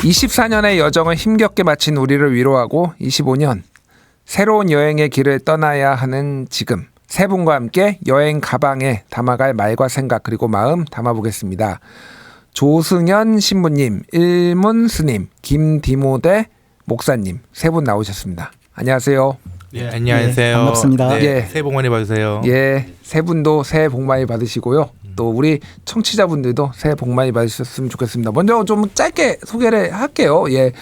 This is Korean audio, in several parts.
24년의 여정을 힘겹게 마친 우리를 위로하고 25년 새로운 여행의 길을 떠나야 하는 지금 세 분과 함께 여행 가방에 담아갈 말과 생각 그리고 마음 담아보겠습니다. 조승현 신부님, 일문 스님, 김디모대 목사님 세 분 나오셨습니다. 안녕하세요. 예, 안녕하세요. 예, 반갑습니다. 네, 예. 새해 복 많이 받으세요. 예, 세 분도 새해 복 많이 받으시고요. 또 우리 청취자분들도 새해 복 많이 받으셨으면 좋겠습니다. 먼저 좀 짧게 소개를 할게요. 예,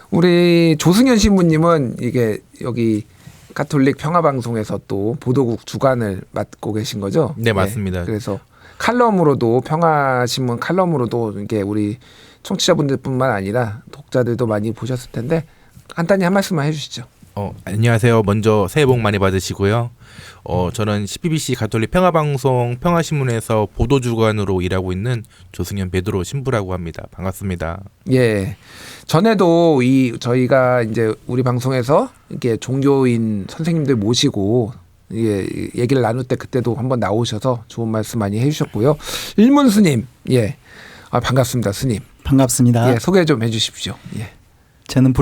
우리 조승현 신부님은 이게 여기 가톨릭 평화방송에서 또 보도국 주간을 맡고 계신 거죠? 네, 맞습니다. 예, 그래서 칼럼으로도 평화신문 칼럼으로도 이게 우리 청취자분들뿐만 아니라 독자들도 많이 보셨을 텐데 간단히 한 말씀만 해주시죠. 안녕하세요. 먼저 새해 복 많이 받으시고요. 저는 CBBC 가톨릭 평화방송 평화신문에서 보도주간으로 일하고 있는 조승현 베드로 신부라고 합니다. 반갑습니다. 예. 전에도 저희가 이제 우리 방송에서 이렇게 종교인 선생님들 모시고 얘기를 나눌 때 그때도 한번 나오셔서 좋은 말씀 많이 해주셨고요. 일문 스님, 예. 반갑습니다, 스님. 반갑습니다. 예, 소개 좀 해주십시오. 예. 저는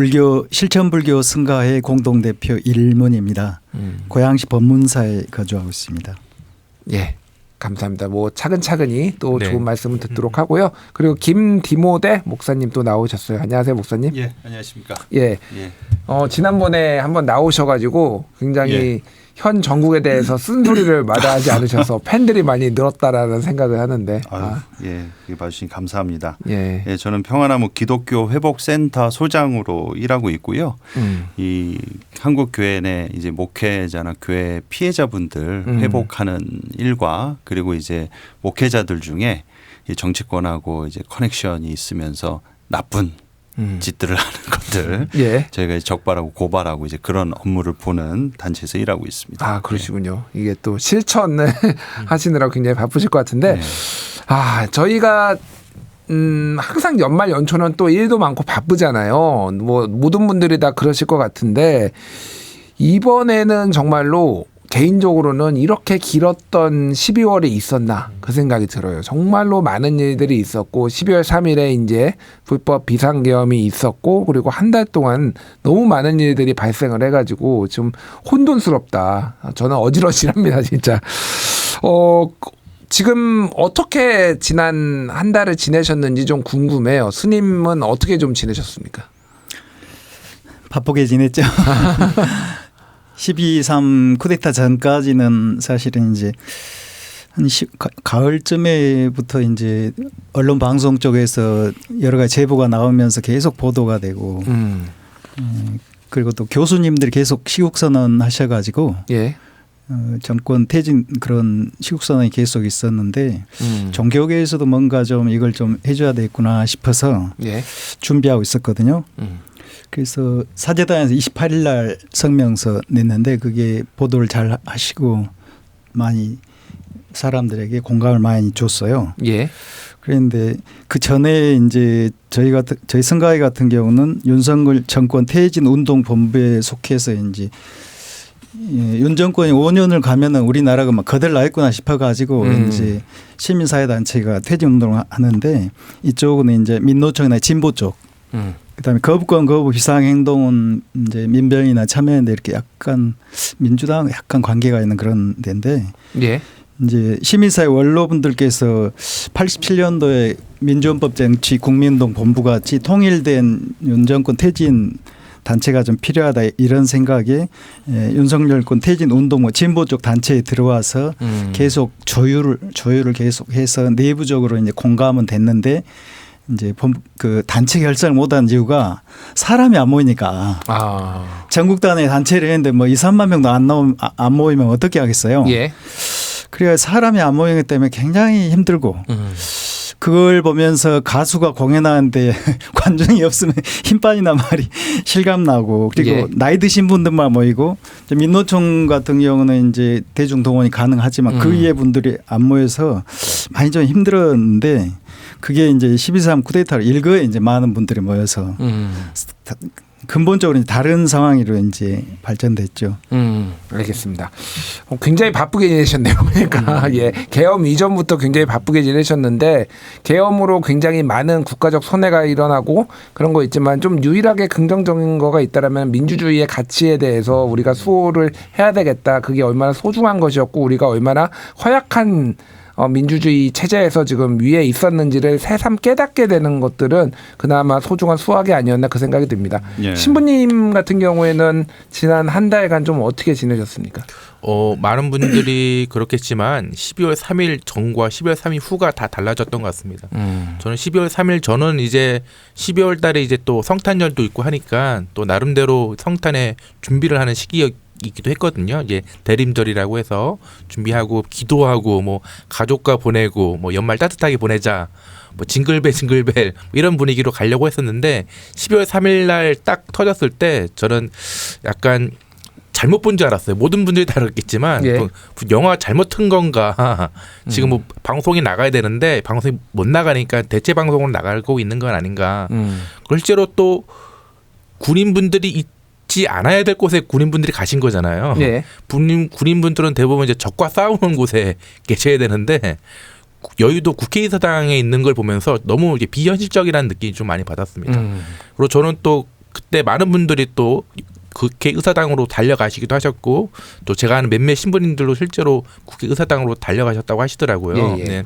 실천불교 승가회 공동대표 일문입니다. 고양시 법문사에 거주하고 있습니다. 예, 감사합니다. 뭐 차근차근히 또 네. 좋은 말씀을 듣도록 하고요. 그리고 김디모대 목사님 또 나오셨어요. 안녕하세요, 목사님. 예, 안녕하십니까. 예, 예, 지난번에 한번 나오셔가지고 굉장히 현 정국에 대해서 쓴소리를 마다하지 않으셔서 팬들이 많이 늘었다라는 생각을 하는데. 예, 그게 봐주시니 감사합니다. 예, 예, 저는 평화나무 기독교 회복센터 소장으로 일하고 있고요. 이 한국 교회 내 이제 목회자나 교회 피해자분들 회복하는 일과 그리고 이제 목회자들 중에 이 정치권하고 이제 커넥션이 있으면서 나쁜 짓들을 하는 것들 예. 저희가 이제 적발하고 고발하고 이제 그런 업무를 보는 단체에서 일하고 있습니다. 아, 그러시군요. 이게 또 실천을 하시느라고 굉장히 바쁘실 것 같은데, 네. 저희가 항상 연말 연초는 또 일도 많고 바쁘잖아요. 뭐 모든 분들이 다 그러실 것 같은데 이번에는 정말로 개인적으로는 이렇게 길었던 12월이 있었나 그 생각이 들어요. 정말로 많은 일들이 있었고 12월 3일에 이제 불법 비상계엄이 있었고 그리고 한 달 동안 너무 많은 일들이 발생을 해가지고 좀 혼돈스럽다. 저는 어지러지랍니다, 진짜. 지금 어떻게 지난 한 달을 지내셨는지 좀 궁금해요. 스님은 어떻게 좀 지내셨습니까? 바쁘게 지냈죠. 12.3 쿠데타 전까지는 사실은 이제 한 가을쯤에부터 이제 언론 방송 쪽에서 여러 가지 제보가 나오면서 계속 보도가 되고 그리고 또 교수님들이 계속 시국선언 하셔가지고 예. 정권 퇴진 그런 시국선언이 계속 있었는데 종교계에서도 뭔가 좀 이걸 좀 해줘야 되겠구나 싶어서 예. 준비하고 있었거든요. 그래서 사제단에서 28일 날 성명서 냈는데 그게 보도를 잘 하시고 많이 사람들에게 공감을 많이 줬어요. 예. 그런데 그 전에 이제 저희 성가회 같은 경우는 윤석열 정권 퇴진 운동 본부에 속해서 이제 윤 정권이 5년을 가면은 우리나라가 막 거덜 나겠구나 싶어가지고 이제 시민사회단체가 퇴진 운동을 하는데 이쪽은 이제 민노총이나 진보 쪽. 그다음에 거부권 거부 비상행동은 이제 민변이나 참여연대 이렇게 약간 민주당 약간 관계가 있는 그런 데인데 예. 이제 시민사회 원로분들께서 87년도에 민주헌법 정치 국민운동 본부 같이 통일된 윤 정권 퇴진 단체가 좀 필요하다 이런 생각에 윤석열권 퇴진 운동 진보 쪽 단체에 들어와서 계속 조율을 계속해서 내부적으로 이제 공감은 됐는데. 이제 그 단체 결성을 못한 이유가 사람이 안 모이니까 전국단에 단체를 했는데 뭐 2, 3만 명도 안 모이면 어떻게 하겠어요? 예. 그래야 사람이 안 모이기 때문에 굉장히 힘들고 그걸 보면서 가수가 공연하는데 관중이 없으면 힘 빠지나 말이 실감나고 그리고 예. 나이 드신 분들만 모이고 민노총 같은 경우는 이제 대중 동원이 가능하지만 그 이외 분들이 안 모여서 많이 좀 힘들었는데 그게 이제 12.3 쿠데타를 일거에 이제 많은 분들이 모여서 근본적으로 다른 상황으로 이제 발전됐죠. 알겠습니다. 굉장히 바쁘게 지내셨네요. 그러니까 예, 계엄 이전부터 굉장히 바쁘게 지내셨는데 계엄으로 굉장히 많은 국가적 손해가 일어나고 그런 거 있지만 좀 유일하게 긍정적인 거가 있다라면 민주주의의 가치에 대해서 우리가 수호를 해야 되겠다. 그게 얼마나 소중한 것이었고 우리가 얼마나 허약한 민주주의 체제에서 지금 위에 있었는지를 새삼 깨닫게 되는 것들은 그나마 소중한 수확이 아니었나 그 생각이 듭니다. 예. 신부님 같은 경우에는 지난 한 달간 좀 어떻게 지내셨습니까? 많은 분들이 그렇겠지만 12월 3일 전과 12월 3일 후가 다 달라졌던 것 같습니다. 저는 12월 3일 전은 이제 12월 달에 이제 또 성탄절도 있고 하니까 또 나름대로 성탄에 준비를 하는 시기이기도 했거든요. 이제 대림절이라고 해서 준비하고 기도하고 뭐 가족과 보내고 뭐 연말 따뜻하게 보내자. 뭐 징글벨 이런 분위기로 가려고 했었는데 12월 3일 날 딱 터졌을 때 저는 약간 잘못 본 줄 알았어요. 모든 분들이 다르겠지만 예. 영화 잘못 튼 건가. 지금 뭐 방송이 나가야 되는데 방송이 못 나가니까 대체 방송으로 나가고 있는 건 아닌가. 실제로 또 군인분들이 있지 않아야 될 곳에 군인분들이 가신 거잖아요. 예. 군인분들은 대부분 이제 적과 싸우는 곳에 계셔야 되는데 여의도 국회의사당에 있는 걸 보면서 너무 이게 비현실적이라는 느낌이 좀 많이 받았습니다. 그리고 저는 또 그때 많은 분들이 또 국회의사당으로 달려가시기도 하셨고 또 제가 아는 몇몇 신부님들도 실제로 국회의사당으로 달려가셨다고 하시더라고요. 예, 예. 네.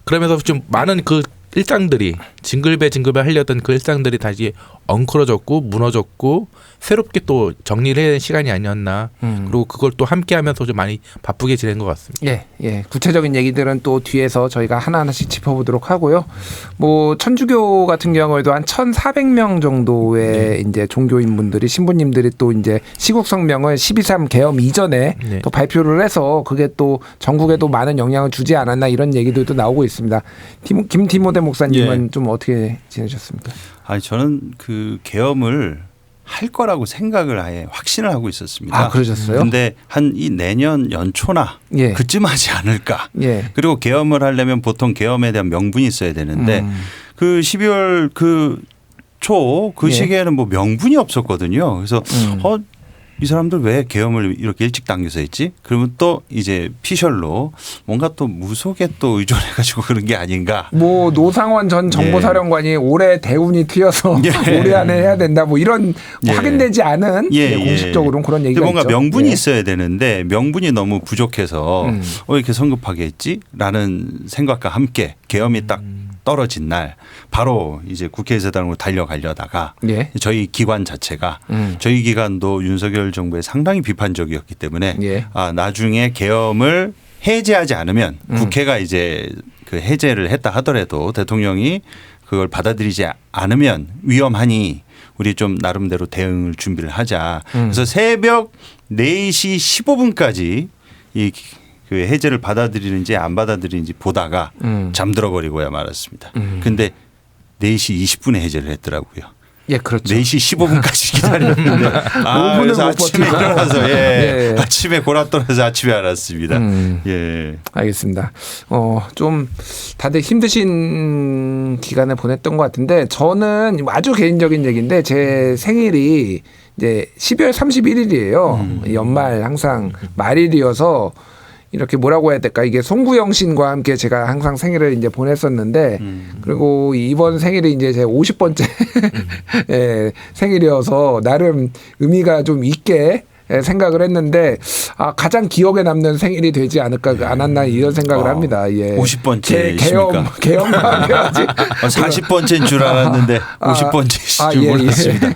그러면서 좀 많은 그 일상들이 징글벨 하려던 그 일상들이 다시 엉클어졌고 무너졌고 새롭게 또 정리를 해야 되는 시간이 아니었나. 그리고 그걸 또 함께하면서 좀 많이 바쁘게 지낸 것 같습니다. 예, 예. 구체적인 얘기들은 또 뒤에서 저희가 하나하나씩 짚어보도록 하고요. 뭐 천주교 같은 경우에도 한 1,400명 정도의 이제 종교인분들이 신부님들이 또 이제 시국 성명을 12.3 계엄 이전에 네. 또 발표를 해서 그게 또 전국에도 많은 영향을 주지 않았나 이런 얘기들도 나오고 있습니다. 김티모데 목사님은 예. 좀 어떻게 지내셨습니까? 아니 저는 그 계엄을 할 거라고 생각을 아예 확신을 하고 있었습니다. 아, 그러셨어요? 근데 한 이 내년 연초나 예. 그쯤 하지 않을까. 예. 그리고 계엄을 하려면 보통 계엄에 대한 명분이 있어야 되는데 그 12월 그 초 그 예. 시기에는 뭐 명분이 없었거든요. 그래서 이 사람들 왜 계엄을 이렇게 일찍 당겨서 했지? 그러면 또 이제 피셜로 뭔가 또 무속에 또 의존해가지고 그런 게 아닌가. 뭐 노상원 전 정보사령관이 올해 대운이 튀어서 예. 올해 안에 해야 된다. 뭐 이런 예. 확인되지 않은 예, 예. 공식적으로는 그런 얘기가 뭔가 있죠. 명분이 예. 있어야 되는데 명분이 너무 부족해서 왜 이렇게 성급하게 했지?라는 생각과 함께 계엄이 딱 떨어진 날 바로 이제 국회의사당으로 달려가려다가 예. 저희 기관 자체가 저희 기관도 윤석열 정부에 상당히 비판적이었기 때문에 예. 나중에 계엄을 해제하지 않으면 국회가 이제 그 해제를 했다 하더라도 대통령이 그걸 받아들이지 않으면 위험하니 우리 좀 나름대로 대응을 준비를 하자. 그래서 새벽 4시 15분까지 이 그 해제를 받아들이는지 안 받아들이는지 보다가 잠들어 버리고야 말았습니다. 근데 4시 20분에 해제를 했더라고요. 예, 그렇죠. 4시 15분까지 기다렸는데 5분을 그래서 못 아침에 버티고. 일어나서 예. 아침에 골아 떨어서 아침에 알았습니다. 예. 알겠습니다. 좀 다들 힘드신 기간을 보냈던 것 같은데 저는 아주 개인적인 얘기인데 제 생일이 이제 12월 31일이에요. 연말 항상 말일이어서 이렇게 뭐라고 해야 될까? 이게 송구영 신과 함께 제가 항상 생일을 이제 보냈었는데 그리고 이번 생일이 이제 제 50번째 예, 생일이어서 나름 의미가 좀 있게 생각을 했는데 가장 기억에 남는 생일이 되지 않았나 이런 생각을 합니다. 예. 50번째십니까? 계엄과 함께하지. 40번째인 줄 알았는데 50번째이실 줄 몰랐습니다.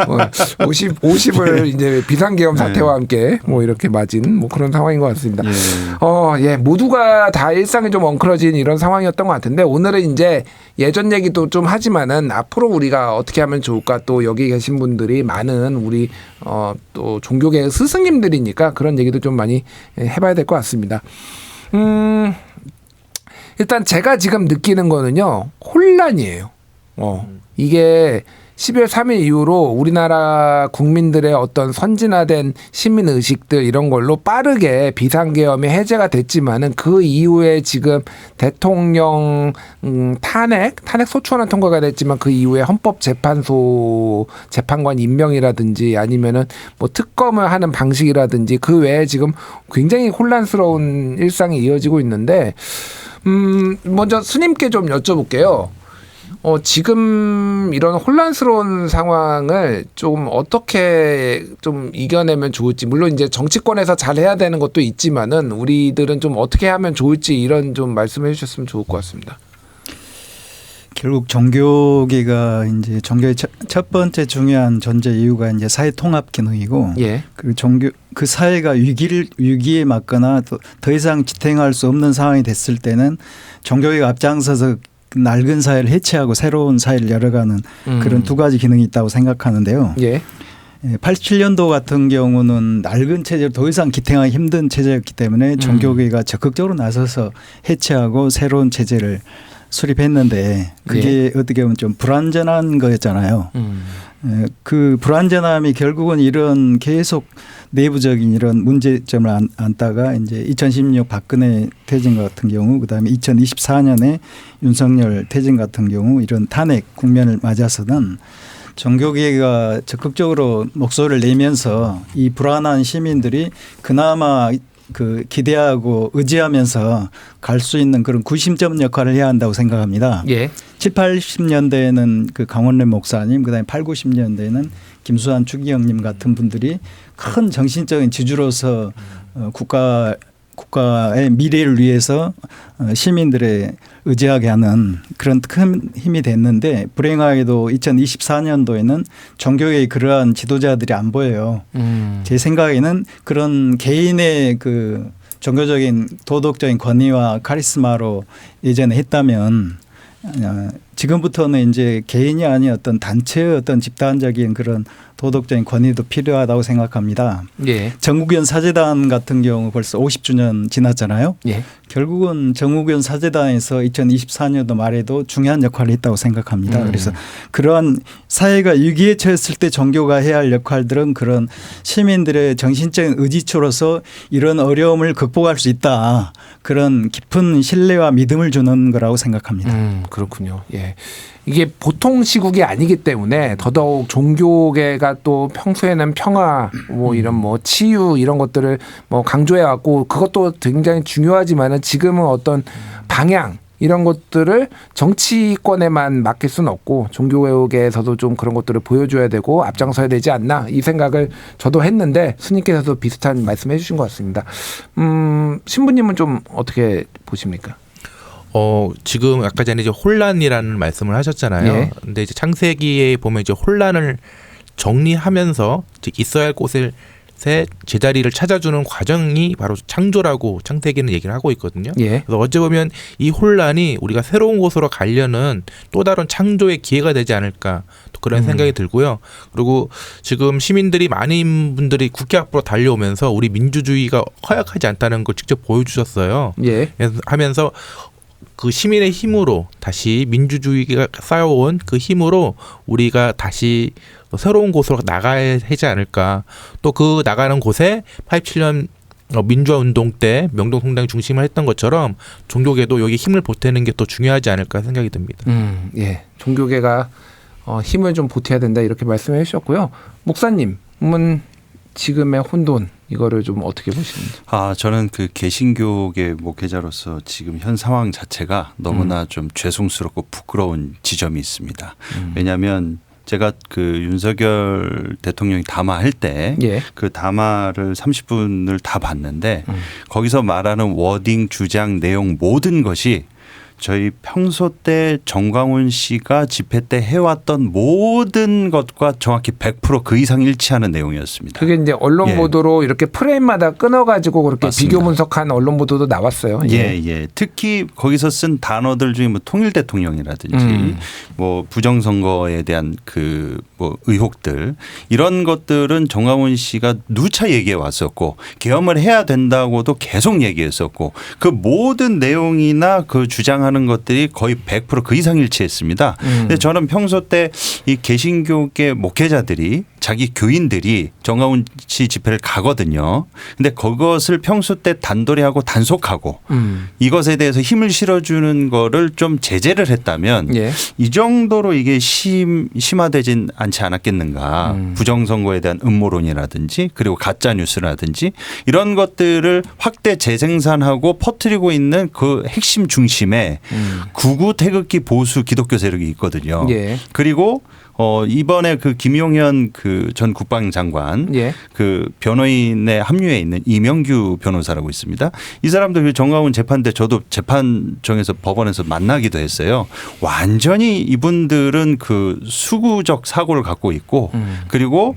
50을 이제 비상계엄 사태와 함께 뭐 이렇게 맞은 뭐 그런 상황인 것 같습니다. 예, 모두가 다 일상이 좀 엉클어진 이런 상황이었던 것 같은데 오늘은 이제 예전 얘기도 좀 하지만은 앞으로 우리가 어떻게 하면 좋을까 또 여기 계신 분들이 많은 우리 또 종교계 스승님들이니까 그런 얘기도 좀 많이 해봐야 될 것 같습니다. 일단 제가 지금 느끼는 거는요 혼란이에요. 이게 12월 3일 이후로 우리나라 국민들의 어떤 선진화된 시민 의식들 이런 걸로 빠르게 비상계엄이 해제가 됐지만은 그 이후에 지금 대통령 탄핵 소추안은 통과가 됐지만 그 이후에 헌법재판소 재판관 임명이라든지 아니면은 뭐 특검을 하는 방식이라든지 그 외에 지금 굉장히 혼란스러운 일상이 이어지고 있는데 먼저 스님께 좀 여쭤볼게요. 지금 이런 혼란스러운 상황을 좀 어떻게 좀 이겨내면 좋을지, 물론 이제 정치권에서 잘 해야 되는 것도 있지만은 우리들은 좀 어떻게 하면 좋을지 이런 좀 말씀해 주셨으면 좋을 것 같습니다. 결국 종교계가 이제 종교의 첫 번째 중요한 존재 이유가 이제 사회 통합 기능이고, 예. 그리고 그 사회가 위기에 맞거나 더 이상 지탱할 수 없는 상황이 됐을 때는 종교계가 앞장서서 낡은 사회를 해체하고 새로운 사회를 열어가는 그런 두 가지 기능이 있다고 생각하는데요. 예. 87년도 같은 경우는 낡은 체제를 더 이상 기탱하기 힘든 체제였기 때문에 종교계가 적극적으로 나서서 해체하고 새로운 체제를 수립했는데 그게 어떻게 보면 좀 불완전한 거였잖아요. 그 불완전함이 결국은 이런 계속 내부적인 이런 문제점을 안다가 이제 2016 박근혜 퇴진 같은 경우, 그다음에 2024년에 윤석열 퇴진 같은 경우 이런 탄핵 국면을 맞아서는 종교계가 적극적으로 목소리를 내면서 이 불안한 시민들이 그나마 그 기대하고 의지하면서 갈 수 있는 그런 구심점 역할을 해야 한다고 생각합니다. 예. 7, 80년대에는 그 강원래 목사님, 그다음에 8, 90년대에는 김수환 추기경님 같은 분들이 큰 정신적인 지주로서 국가의 미래를 위해서 시민들의 의지하게 하는 그런 큰 힘이 됐는데, 불행하게도 2024년도에는 종교계의 그러한 지도자들이 안 보여요. 제 생각에는 그런 개인의 그 종교적인 도덕적인 권위와 카리스마로 예전에 했다면 지금부터는 이제 개인이 아닌 어떤 단체의 어떤 집단적인 그런 도덕적인 권위도 필요하다고 생각합니다. 예. 정국현 사재단 같은 경우 벌써 50주년 지났잖아요. 예. 결국은 정국현 사재단에서 2024년도 말에도 중요한 역할을 했다고 생각합니다. 그래서 그러한 사회가 위기에 처했을 때 종교가 해야 할 역할들은 그런 시민들의 정신적인 의지초로서 이런 어려움을 극복할 수 있다, 그런 깊은 신뢰와 믿음을 주는 거라고 생각합니다. 그렇군요. 예. 이게 보통 시국이 아니기 때문에 더더욱 종교계가 또 평소에는 평화, 뭐 이런 뭐 치유 이런 것들을 뭐 강조해 왔고 그것도 굉장히 중요하지만은 지금은 어떤 방향 이런 것들을 정치권에만 맡길 수는 없고 종교계에서도 좀 그런 것들을 보여줘야 되고 앞장서야 되지 않나, 이 생각을 저도 했는데 스님께서도 비슷한 말씀해 주신 것 같습니다. 신부님은 좀 어떻게 보십니까? 지금 아까 전에 이제 혼란이라는 말씀을 하셨잖아요. 예. 근데 이제 창세기에 보면 이제 혼란을 정리하면서 이제 있어야 할 곳에 제자리를 찾아주는 과정이 바로 창조라고 창세기는 얘기를 하고 있거든요. 예. 그래서 어찌 보면 이 혼란이 우리가 새로운 곳으로 가려는 또 다른 창조의 기회가 되지 않을까, 또 그런 생각이 들고요. 그리고 지금 시민들이 많은 분들이 국회 앞으로 달려오면서 우리 민주주의가 허약하지 않다는 걸 직접 보여주셨어요. 예. 그래서 하면서 그 시민의 힘으로 다시 민주주의가 쌓여온 그 힘으로 우리가 다시 새로운 곳으로 나가야 하지 않을까. 또 그 나가는 곳에 87년 민주화 운동 때 명동성당이 중심을 했던 것처럼 종교계도 여기 힘을 보태는 게 또 중요하지 않을까 생각이 듭니다. 예. 종교계가 힘을 좀 보태야 된다 이렇게 말씀해 주셨고요. 목사님은 지금의 혼돈 이거를 좀 어떻게 보시는지? 저는 그 개신교계 목회자로서 지금 현 상황 자체가 너무나 좀 죄송스럽고 부끄러운 지점이 있습니다. 왜냐하면 제가 그 윤석열 대통령이 담화할 때 그 담화를 30분을 다 봤는데 거기서 말하는 워딩, 주장, 내용 모든 것이 저희 평소 때 정광훈 씨가 집회 때 해왔던 모든 것과 정확히 100% 그 이상 일치하는 내용이었습니다. 그게 이제 언론 보도로 이렇게 프레임마다 끊어가지고 그렇게 맞습니다. 비교 분석한 언론 보도도 나왔어요. 예. 특히 거기서 쓴 단어들 중에 뭐 통일 대통령이라든지 뭐 부정선거에 대한 그 뭐 의혹들, 이런 것들은 정광훈 씨가 누차 얘기해 왔었고 계엄을 해야 된다고도 계속 얘기했었고 그 모든 내용이나 그 주장하는 주장하는 것들이 거의 100% 그 이상 일치했습니다. 근데 저는 평소 때 이 개신교계 목회자들이 자기 교인들이 정가운 씨 집회를 가거든요. 근데 그것을 평소 때 단도리하고 단속하고 이것에 대해서 힘을 실어주는 거를 좀 제재를 했다면 예. 이 정도로 이게 심화되진 않지 않았겠는가. 부정선거에 대한 음모론이라든지 그리고 가짜 뉴스라든지 이런 것들을 확대 재생산하고 퍼뜨리고 있는 그 핵심 중심에 극우 태극기 보수 기독교 세력이 있거든요. 예. 그리고 이번에 그 김용현 그 전 국방장관 예. 그 변호인에 합류해 있는 이명규 변호사라고 있습니다. 이 사람도 그 정가운 재판 때 저도 재판정에서 법원에서 만나기도 했어요. 완전히 이분들은 그 수구적 사고를 갖고 있고 그리고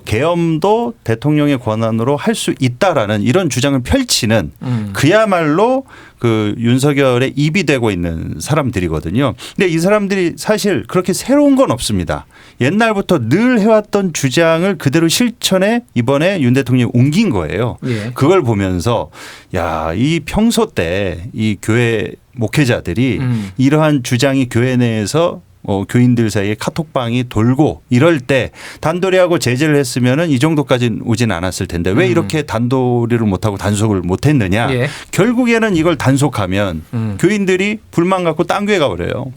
계엄도 대통령의 권한으로 할 수 있다라는 이런 주장을 펼치는 그야말로 그 윤석열의 입이 되고 있는 사람들이거든요. 근데 이 사람들이 사실 그렇게 새로운 건 없습니다. 옛날부터 늘 해왔던 주장을 그대로 실천에 이번에 윤 대통령이 옮긴 거예요. 예. 그걸 보면서 야, 이 평소 때 이 교회 목회자들이 이러한 주장이 교회 내에서 교인들 사이에 카톡방이 돌고 이럴 때 단도리하고 제재를 했으면은 이 정도까지는 오진 않았을 텐데 왜 이렇게 단도리를 못하고 단속을 못했느냐. 예. 결국에는 이걸 단속하면 교인들이 불만 갖고 딴 교회 가버려요.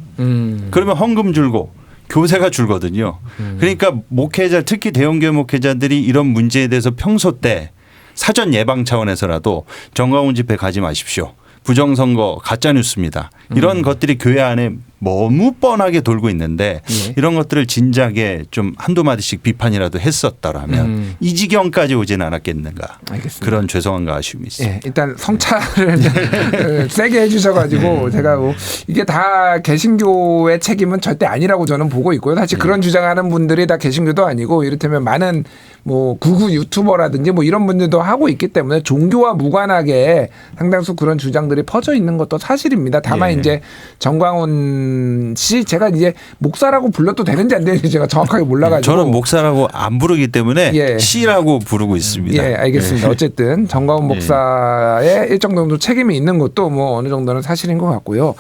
그러면 헌금 줄고 교세가 줄거든요. 그러니까 목회자 특히 대형교회 목회자들이 이런 문제에 대해서 평소 때 사전 예방 차원에서라도 정가운 집회 가지 마십시오. 부정선거 가짜뉴스입니다. 이런 것들이 교회 안에 너무 뻔하게 돌고 있는데 예. 이런 것들을 진작에 좀 한두 마디씩 비판이라도 했었더라면 이 지경까지 오지는 않았겠는가. 알겠습니다. 그런 죄송함과 아쉬움이 있습니다. 예, 일단 성찰을 세게 해주셔가지고 제가 뭐 이게 다 개신교의 책임은 절대 아니라고 저는 보고 있고요. 사실 그런 주장하는 분들이 다 개신교도 아니고 이를테면 많은 뭐 구구 유튜버라든지 뭐 이런 분들도 하고 있기 때문에 종교와 무관하게 상당수 그런 주장들이 퍼져 있는 것도 사실입니다. 다만 예. 이제 정광훈 씨 제가 이제 목사라고 불러도 되는지 안 되는지 제가 정확하게 몰라가지고 저는 목사라고 안 부르기 때문에 예. 씨라고 부르고 있습니다. 예, 알겠습니다. 어쨌든 정광훈 목사의 일정 정도 책임이 있는 것도 뭐 어느 정도는 사실인 것 같고요.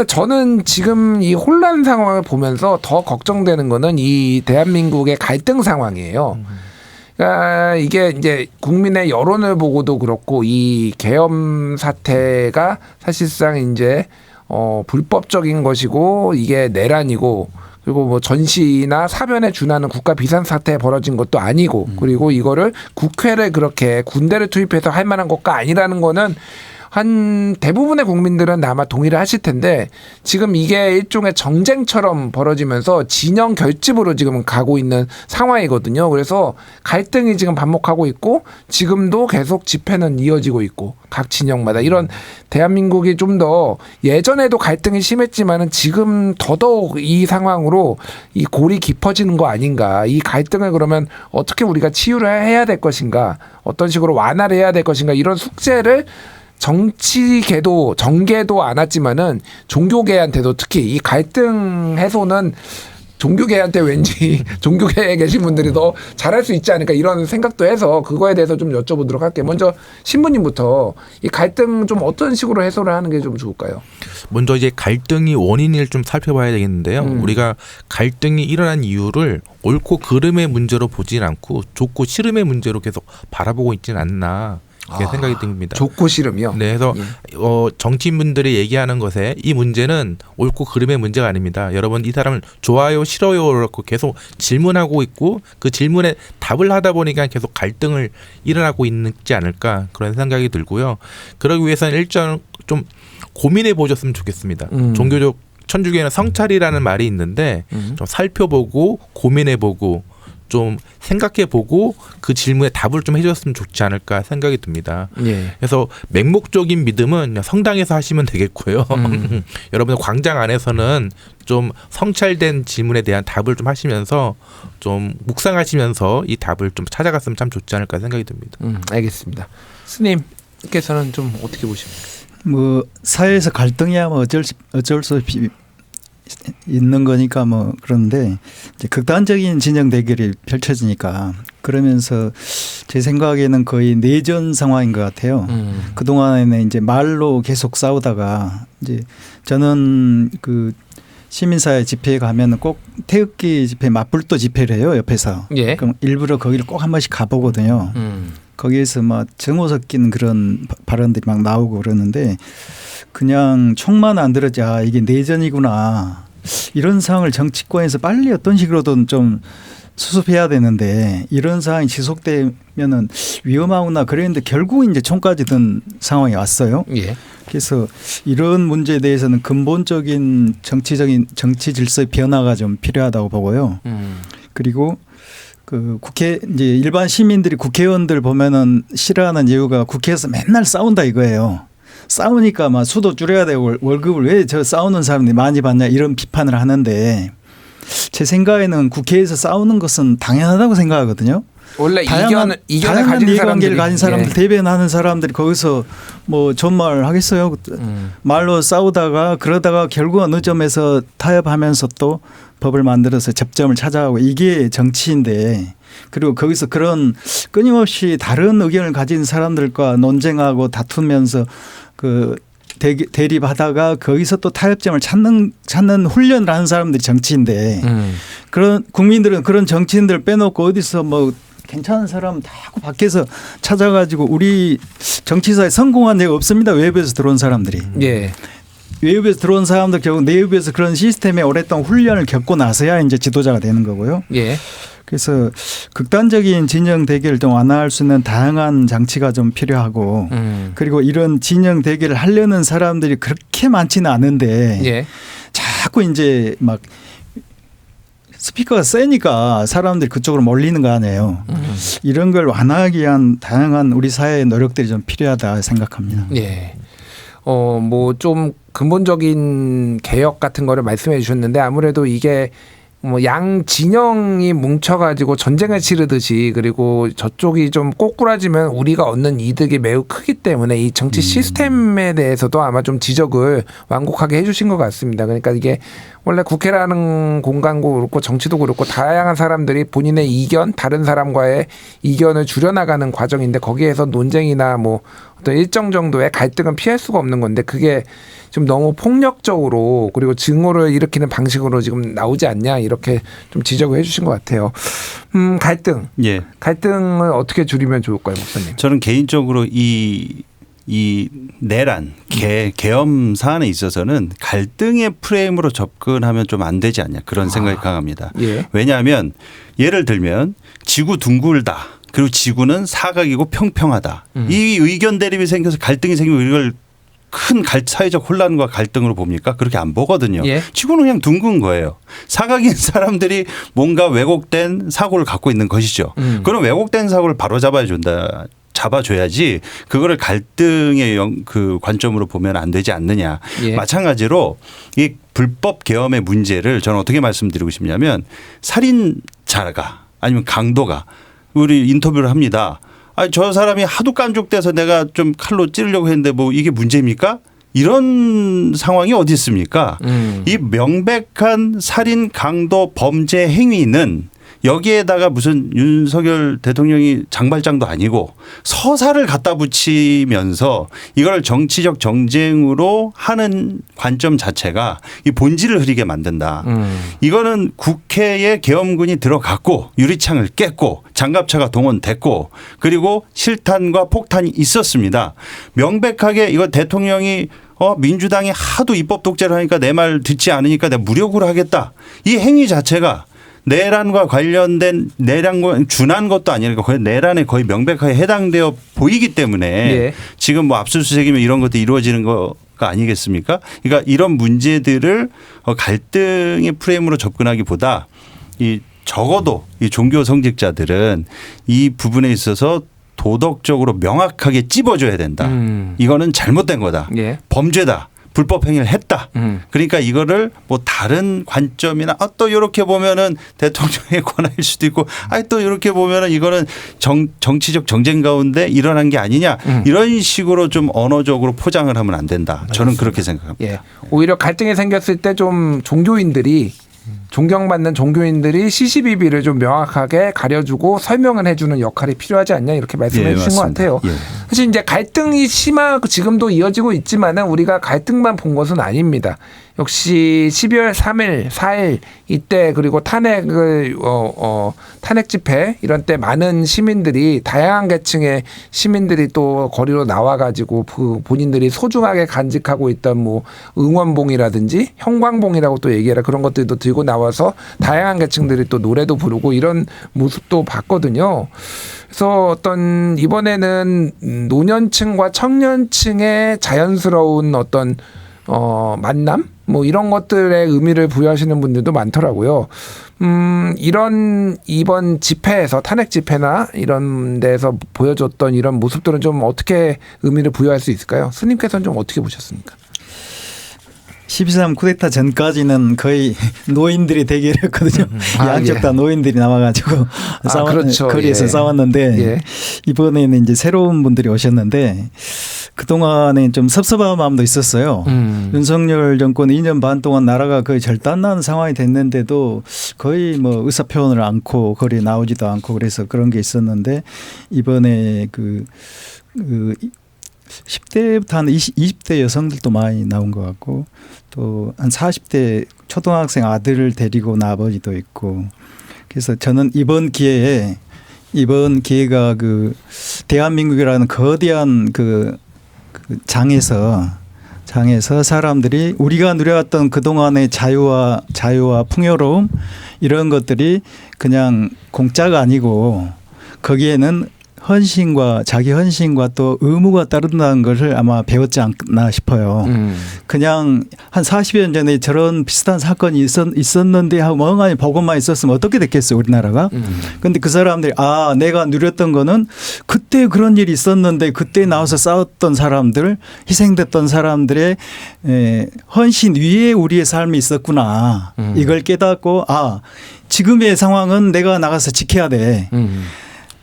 저는 지금 이 혼란 상황을 보면서 더 걱정되는 거는 이 대한민국의 갈등 상황이에요. 그러니까 이게 이제 국민의 여론을 보고도 그렇고 이 계엄 사태가 사실상 이제 불법적인 것이고 이게 내란이고 그리고 뭐 전시나 사변에 준하는 국가 비상 사태에 벌어진 것도 아니고 그리고 이거를 국회를 그렇게 군대를 투입해서 할 만한 것가 아니라는 거는 한 대부분의 국민들은 아마 동의를 하실 텐데 지금 이게 일종의 정쟁처럼 벌어지면서 진영 결집으로 지금 가고 있는 상황이거든요. 그래서 갈등이 지금 반복하고 있고 지금도 계속 집회는 이어지고 있고 각 진영마다 이런 대한민국이 좀 더 예전에도 갈등이 심했지만은 지금 더더욱 이 상황으로 이 골이 깊어지는 거 아닌가. 이 갈등을 그러면 어떻게 우리가 치유를 해야 될 것인가. 어떤 식으로 완화를 해야 될 것인가. 이런 숙제를 정치계도 정계도 안 왔지만은 종교계한테도 특히 이 갈등 해소는 종교계한테 왠지 종교계에 계신 분들이 더 잘할 수 있지 않을까 이런 생각도 해서 그거에 대해서 좀 여쭤보도록 할게요. 먼저 신부님부터 이 갈등 좀 어떤 식으로 해소를 하는 게 좀 좋을까요? 먼저 이제 갈등이 원인을 좀 살펴봐야 되겠는데요. 우리가 갈등이 일어난 이유를 옳고 그름의 문제로 보진 않고 좋고 싫음의 문제로 계속 바라보고 있지는 않나. 그렇게 생각이 듭니다. 좋고 싫음이요? 네, 그래서 정치인분들이 얘기하는 것에 이 문제는 옳고 그름의 문제가 아닙니다. 여러분 이 사람을 좋아요, 싫어요 그렇고 계속 질문하고 있고 그 질문에 답을 하다 보니까 계속 갈등을 일어나고 있지 않을까 그런 생각이 들고요. 그러기 위해서는 일단 좀 고민해 보셨으면 좋겠습니다. 종교적 천주교에는 성찰이라는 말이 있는데 좀 살펴보고 고민해보고 좀 생각해보고 그 질문에 답을 좀 해줬으면 좋지 않을까 생각이 듭니다. 예. 그래서 맹목적인 믿음은 그냥 성당에서 하시면 되겠고요. 여러분 광장 안에서는 좀 성찰된 질문에 대한 답을 좀 하시면서 좀 묵상하시면서 이 답을 좀 찾아갔으면 참 좋지 않을까 생각이 듭니다. 알겠습니다. 스님께서는 좀 어떻게 보십니까? 뭐 사회에서 갈등이야 뭐 어쩔 수 없이 있는 거니까 뭐 그런데 이제 극단적인 진영 대결이 펼쳐지니까 그러면서 제 생각에는 거의 내전 상황인 것 같아요. 그 동안에는 이제 말로 계속 싸우다가 이제 저는 그 시민사회 집회에 가면은 꼭 태극기 집회, 맞불도 집회를 해요 옆에서. 예. 그럼 일부러 거기를 꼭 한 번씩 가보거든요. 거기에서 막 정오 섞인 그런 발언들이 막 나오고 그러는데 그냥 총만 안 들었자 이게 내전이구나 이런 상황을 정치권에서 빨리 어떤 식으로든 좀 수습해야 되는데 이런 상황이 지속되면은 위험하구나 그랬는데 결국 이제 총까지 든 상황이 왔어요. 예. 그래서 이런 문제에 대해서는 근본적인 정치 질서의 변화가 좀 필요하다고 보고요. 그리고 그 국회 이제 일반 시민들이 국회의원들 보면은 싫어하는 이유가 국회에서 맨날 싸운다 이거예요. 싸우니까 막 수도 줄여야 되고 월급을 왜 저 싸우는 사람들이 많이 받냐 이런 비판을 하는데 제 생각에는 국회에서 싸우는 것은 당연하다고 생각하거든요. 원래 다양한 가진 이해관계를 가진 사람들 예. 대변하는 사람들이 거기서 뭐 존말 하겠어요. 말로 싸우다가 그러다가 결국은 어느 점에서 타협하면서 또 법을 만들어서 접점을 찾아가고 이게 정치인데 그리고 거기서 그런 끊임없이 다른 의견을 가진 사람들과 논쟁하고 다투면서 그 대립하다가 거기서 또 타협점을 찾는 훈련을 하는 사람들이 정치인데 그런 국민들은 그런 정치인들 빼놓고 어디서 뭐 괜찮은 사람 다 밖에서 찾아가지고 우리 정치사에 성공한 예가 없습니다. 외부에서 들어온 사람들이. 예. 외부에서 들어온 사람들 결국 내부에서 그런 시스템에 오랫동안 훈련을 겪고 나서야 이제 지도자가 되는 거고요. 예. 그래서 극단적인 진영 대결을 좀 완화할 수 있는 다양한 장치가 좀 필요하고 그리고 이런 진영 대결을 하려는 사람들이 그렇게 많지는 않은데 예. 자꾸 이제 막 스피커가 세니까 사람들이 그쪽으로 몰리는 거 아니에요. 이런 걸 완화하기 위한 다양한 우리 사회의 노력들이 좀 필요하다 생각합니다. 예. 뭐 좀 근본적인 개혁 같은 거를 말씀해 주셨는데 아무래도 이게 뭐 양 진영이 뭉쳐가지고 전쟁을 치르듯이 그리고 저쪽이 좀 꼬꾸라지면 우리가 얻는 이득이 매우 크기 때문에 이 정치 시스템에 대해서도 아마 좀 지적을 완곡하게 해주신 것 같습니다. 그러니까 이게 원래 국회라는 공간도 그렇고 정치도 그렇고 다양한 사람들이 본인의 이견, 다른 사람과의 이견을 줄여나가는 과정인데 거기에서 논쟁이나 뭐 어떤 일정 정도의 갈등은 피할 수가 없는 건데 그게 좀 너무 폭력적으로 그리고 증오를 일으키는 방식으로 지금 나오지 않냐 이렇게 좀 지적을 해주신 것 같아요. 갈등. 예. 갈등을 어떻게 줄이면 좋을까요, 목사님? 저는 개인적으로 이 내란 계엄 사안에 있어서는 갈등의 프레임으로 접근하면 좀 안 되지 않냐 그런 생각이 강합니다. 예. 왜냐하면 예를 들면 지구 둥글다. 그리고 지구는 사각이고 평평하다. 이 의견 대립이 생겨서 갈등이 생기면 이걸 큰 사회적 혼란과 갈등으로 봅니까? 그렇게 안 보거든요. 예. 지구는 그냥 둥근 거예요. 사각인 사람들이 뭔가 왜곡된 사고를 갖고 있는 것이죠. 그런 왜곡된 사고를 잡아줘야지 그거를 갈등의 그 관점으로 보면 안 되지 않느냐. 예. 마찬가지로 이 불법 계엄의 문제를 저는 어떻게 말씀드리고 싶냐면 살인자가 아니면 강도가 우리 인터뷰를 합니다. 아니, 저 사람이 하도 깐족돼서 내가 좀 칼로 찌르려고 했는데 뭐 이게 문제입니까? 이런 상황이 어디 있습니까? 이 명백한 살인, 강도, 범죄 행위는 여기에다가 무슨 윤석열 대통령이 장발장도 아니고 서사를 갖다 붙이면서 이걸 정치적 정쟁으로 하는 관점 자체가 이 본질을 흐리게 만든다. 이거는 국회에 계엄군이 들어갔고 유리창을 깼고 장갑차가 동원됐고 그리고 실탄과 폭탄이 있었습니다. 명백하게 이거 대통령이 민주당이 하도 입법 독재를 하니까 내 말 듣지 않으니까 내가 무력으로 하겠다. 이 행위 자체가 내란과 관련된 내란과 준한 것도 아니니까 거의 내란에 거의 명백하게 해당되어 보이기 때문에 예. 지금 뭐 압수수색이면 이런 것도 이루어지는 거가 아니겠습니까? 그러니까 이런 문제들을 갈등의 프레임으로 접근하기보다 적어도 이 종교 성직자들은 이 부분에 있어서 도덕적으로 명확하게 찝어줘야 된다. 이거는 잘못된 거다. 예. 범죄다. 불법 행위를 했다. 그러니까 이거를 뭐 다른 관점이나 또 이렇게 보면은 대통령의 권한일 수도 있고 또 이렇게 보면은 이거는 정치적 정쟁 가운데 일어난 게 아니냐 이런 식으로 좀 언어적으로 포장을 하면 안 된다. 저는 그렇게 생각합니다. 예. 오히려 갈등이 생겼을 때 좀 종교인들이 존경받는 종교인들이 CCBB를 좀 명확하게 가려주고 설명을 해주는 역할이 필요하지 않냐 이렇게 말씀해 주신 것 같아요. 예. 사실 이제 갈등이 심하고 지금도 이어지고 있지만은 우리가 갈등만 본 것은 아닙니다. 역시 12월 3일, 4일 이때 그리고 탄핵을 탄핵 집회 이런 때 많은 시민들이 다양한 계층의 시민들이 또 거리로 나와가지고 그 본인들이 소중하게 간직하고 있던 뭐 응원봉이라든지 형광봉이라고 또 얘기해라 그런 것들도 들고 나와서 다양한 계층들이 또 노래도 부르고 이런 모습도 봤거든요. 그래서 어떤 이번에는 노년층과 청년층의 자연스러운 어떤 만남 뭐 이런 것들의 의미를 부여하시는 분들도 많더라고요. 이런 이번 집회에서 탄핵 집회나 이런 데서 보여줬던 이런 모습들은 좀 어떻게 의미를 부여할 수 있을까요? 스님께서는 좀 어떻게 보셨습니까? 12.3 쿠데타 전까지는 거의 노인들이 대결했거든요. 양쪽 다 노인들이 나와가지고 그렇죠. 거리에서 예. 싸웠는데 예. 이번에는 이제 새로운 분들이 오셨는데 그동안에 좀 섭섭한 마음도 있었어요. 윤석열 정권 2년 반 동안 나라가 거의 절단나는 상황이 됐는데도 거의 뭐 의사표현을 않고 거리에 나오지도 않고 그래서 그런 게 있었는데 이번에 그 10대부터 한 20대 여성들도 많이 나온 것 같고 또 한 40대 초등학생 아들을 데리고 온 아버지도 있고 그래서 저는 이번 기회가 그 대한민국이라는 거대한 그 장에서 사람들이 우리가 누려왔던 그동안의 자유와 풍요로움 이런 것들이 그냥 공짜가 아니고 거기에는 자기 헌신과 또 의무가 따른다는 것을 아마 배웠지 않나 싶어요. 그냥 한 40여 년 전에 저런 비슷한 사건이 있었는데 하고 멍하니 보고만 있었으면 어떻게 됐겠어요, 우리나라가. 그런데 그 사람들이 내가 누렸던 거는 그때 그런 일이 있었는데 그때 나와서 싸웠던 사람들, 희생됐던 사람들의 헌신 위에 우리의 삶이 있었구나. 이걸 깨닫고 지금의 상황은 내가 나가서 지켜야 돼.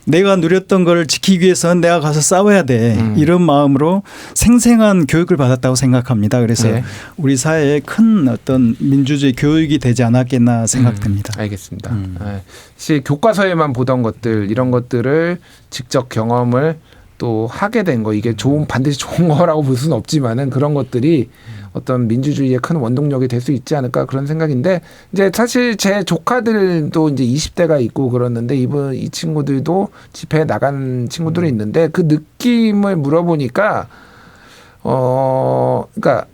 내가 누렸던 걸 지키기 위해서는 내가 가서 싸워야 돼. 이런 마음으로 생생한 교육을 받았다고 생각합니다. 그래서 네. 우리 사회에 큰 어떤 민주주의 교육이 되지 않았겠나 생각됩니다. 알겠습니다. 네. 사실 교과서에만 보던 것들 이런 것들을 직접 경험을 또 하게 된 거 이게 반드시 좋은 거라고 볼 수는 없지만은 그런 것들이 어떤 민주주의의 큰 원동력이 될 수 있지 않을까 그런 생각인데 이제 사실 제 조카들도 이제 20대가 있고 그러는데 이 친구들도 집회에 나간 친구들이 있는데 그 느낌을 물어보니까 그러니까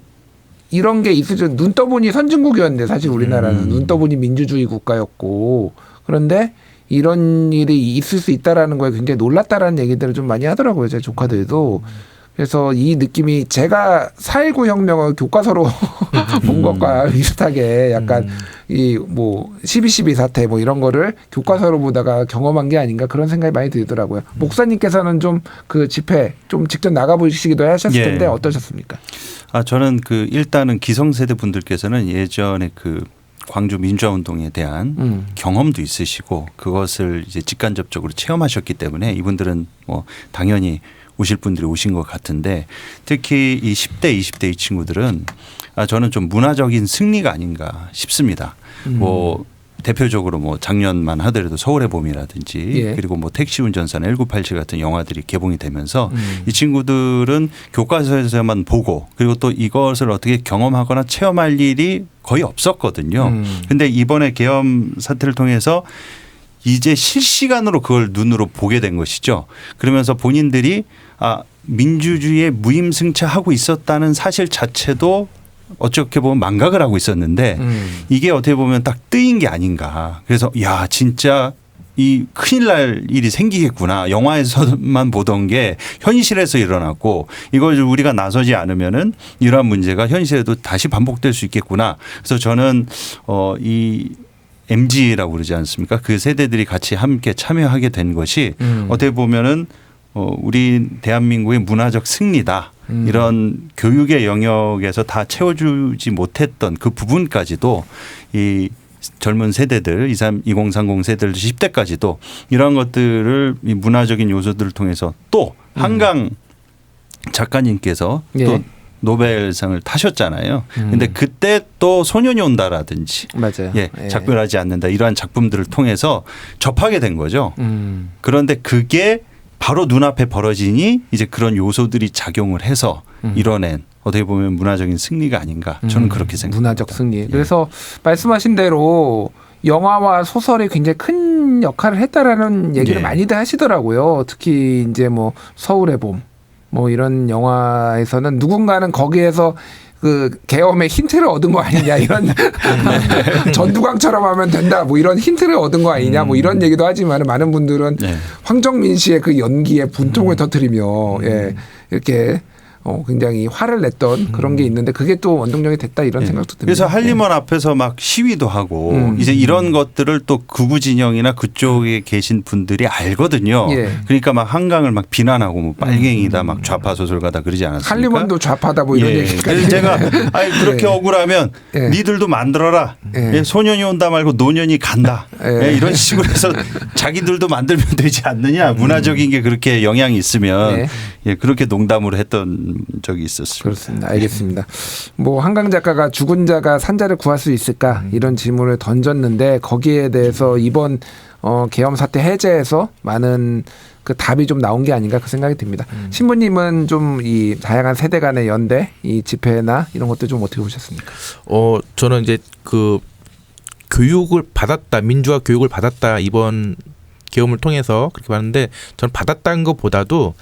이런 게 있으죠. 눈 떠보니 선진국이었는데 사실 우리나라는 눈 떠보니 민주주의 국가였고 그런데 이런 일이 있을 수 있다라는 거에 굉장히 놀랐다라는 얘기들을 좀 많이 하더라고요. 제 조카들도. 그래서 이 느낌이 제가 4.19 혁명을 교과서로 본 것과 비슷하게 약간 이 뭐 12.12 사태 뭐 이런 거를 교과서로 보다가 경험한 게 아닌가 그런 생각이 많이 들더라고요. 목사님께서는 좀 그 집회 좀 직접 나가보시기도 하셨을 텐데 어떠셨습니까? 저는 일단은 기성세대 분들께서는 예전에 광주 민주화운동에 대한 경험도 있으시고 그것을 이제 직간접적으로 체험하셨기 때문에 이분들은 뭐 당연히 오실 분들이 오신 것 같은데 특히 이 10대, 20대 이 친구들은 저는 좀 문화적인 승리가 아닌가 싶습니다. 뭐 대표적으로 뭐 작년만 하더라도 서울의 봄이라든지 그리고 뭐 택시 운전사나 1987 같은 영화들이 개봉이 되면서 이 친구들은 교과서에서만 보고 그리고 또 이것을 어떻게 경험하거나 체험할 일이 거의 없었거든요. 근데 이번에 계엄 사태를 통해서 이제 실시간으로 그걸 눈으로 보게 된 것이죠. 그러면서 본인들이 민주주의에 무임승차하고 있었다는 사실 자체도 어떻게 보면 망각을 하고 있었는데 이게 어떻게 보면 딱 뜨인 게 아닌가. 그래서 진짜 이 큰일 날 일이 생기겠구나. 영화에서만 보던 게 현실에서 일어났고 이걸 우리가 나서지 않으면은 이러한 문제가 현실에도 다시 반복될 수 있겠구나. 그래서 저는 이 MZ라고 그러지 않습니까? 그 세대들이 같이 함께 참여하게 된 것이 어떻게 보면은 우리 대한민국의 문화적 승리다. 이런 교육의 영역에서 다 채워주지 못했던 그 부분까지도 이 젊은 세대들 2030 세대들 10대까지도 이런 것들을 이 문화적인 요소들을 통해서 또 한강 작가님께서 예. 또 노벨상을 타셨잖아요. 근데 그때 또 소년이 온다라든지 맞아요. 예, 예. 작별하지 않는다 이러한 작품들을 통해서 접하게 된 거죠. 그런데 그게 바로 눈앞에 벌어지니 이제 그런 요소들이 작용을 해서 이뤄낸 어떻게 보면 문화적인 승리가 아닌가 저는 그렇게 생각합니다. 문화적 승리. 그래서 말씀하신 대로 영화와 소설이 굉장히 큰 역할을 했다라는 얘기를 예. 많이들 하시더라고요. 특히 이제 뭐 서울의 봄 뭐 이런 영화에서는 누군가는 거기에서 그 계엄의 힌트를 얻은 거 아니냐 이런 전두광처럼 하면 된다 뭐 이런 힌트를 얻은 거 아니냐 뭐 이런 얘기도 하지만 많은 분들은 네. 황정민 씨의 그 연기에 분통을 터뜨리며 예, 이렇게 굉장히 화를 냈던 그런 게 있는데 그게 또 원동력이 됐다 이런 예. 생각도 듭니다. 그래서 한림원 앞에서 막 시위도 하고 이제 이런 것들을 또 극우 진영이나 그쪽에 계신 분들이 알거든요. 예. 그러니까 막 한강을 막 비난하고 뭐 빨갱이다 막 좌파 소설가다 그러지 않았습니까? 한림원도 좌파다 뭐 이런 예. 얘기까지. 그래서 제가 아니 그렇게 예. 억울하면 예. 니들도 만들어라. 예. 예, 소년이 온다 말고 노년이 간다. 예. 예, 이런 식으로 해서 자기들도 만들면 되지 않느냐. 문화적인 게 그렇게 영향이 있으면 예. 예, 그렇게 농담으로 했던 적이 있었습니다. 그렇습니다. 알겠습니다. 뭐 한강 작가가 죽은 자가 산자를 구할 수 있을까 이런 질문을 던졌는데 거기에 대해서 이번 계엄 사태 해제에서 많은 그 답이 좀 나온 게 아닌가 그 생각이 듭니다. 신부님은 좀 이 다양한 세대 간의 연대, 이 집회나 이런 것들 좀 어떻게 보셨습니까? 저는 이제 그 교육을 받았다, 민주화 교육을 받았다 이번 계엄을 통해서 그렇게 봤는데 저는 받았다는 것보다도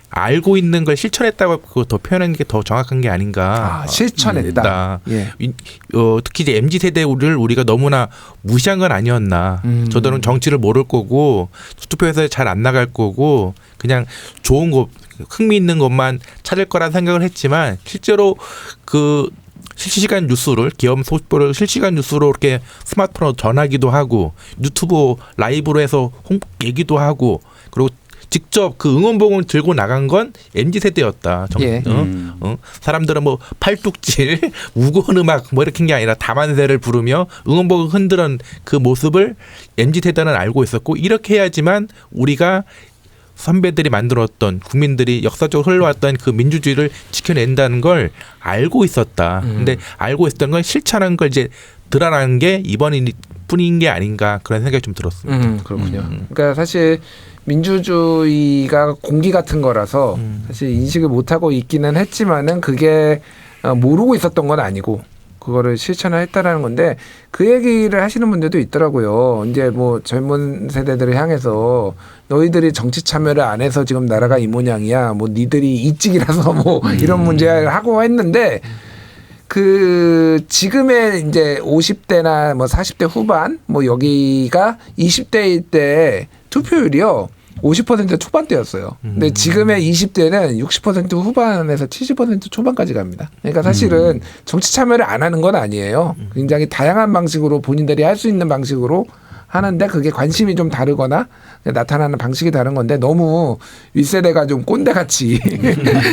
알고 있는 걸 실천했다고 더 표현하는 게 더 정확한 게 아닌가. 실천했다. 예. 특히 이제 MZ 세대를 우리가 너무나 무시한 건 아니었나. 저들은 정치를 모를 거고 투표에서 잘 안 나갈 거고 그냥 좋은 거 흥미있는 것만 찾을 거란 생각을 했지만 실제로 그 실시간 뉴스를 계엄 소식보를 실시간 뉴스로 이렇게 스마트폰으로 전하기도 하고 유튜브 라이브로 해서 얘기도 하고 그리고 직접 그 응원봉을 들고 나간 건 MZ 세대였다. 예. 사람들은 뭐 팔뚝질, 우건 음악 뭐 이렇게 한 게 아니라 다만세를 부르며 응원봉을 흔드는 그 모습을 MZ 세대는 알고 있었고 이렇게 해야지만 우리가 선배들이 만들었던 국민들이 역사적으로 흘러왔던 그 민주주의를 지켜낸다는 걸 알고 있었다. 근데 알고 있었던 건 실천한 걸 이제 드러나는 게 이번일 뿐인 게 아닌가 그런 생각이 좀 들었습니다. 그렇군요. 그러니까 사실 민주주의가 공기 같은 거라서 사실 인식을 못하고 있기는 했지만은 그게 모르고 있었던 건 아니고 그거를 실천을 했다라는 건데 그 얘기를 하시는 분들도 있더라고요. 이제 뭐 젊은 세대들을 향해서 너희들이 정치 참여를 안 해서 지금 나라가 이 모양이야. 뭐 니들이 이찍이라서 뭐 이런 문제를 하고 했는데 그 지금의 이제 50대나 뭐 40대 후반 뭐 여기가 20대일 때 투표율이요. 50% 초반대였어요. 근데 지금의 20대는 60% 후반에서 70% 초반까지 갑니다. 그러니까 사실은 정치 참여를 안 하는 건 아니에요. 굉장히 다양한 방식으로 본인들이 할 수 있는 방식으로 하는데 그게 관심이 좀 다르거나 나타나는 방식이 다른 건데 너무 윗세대가 좀 꼰대같이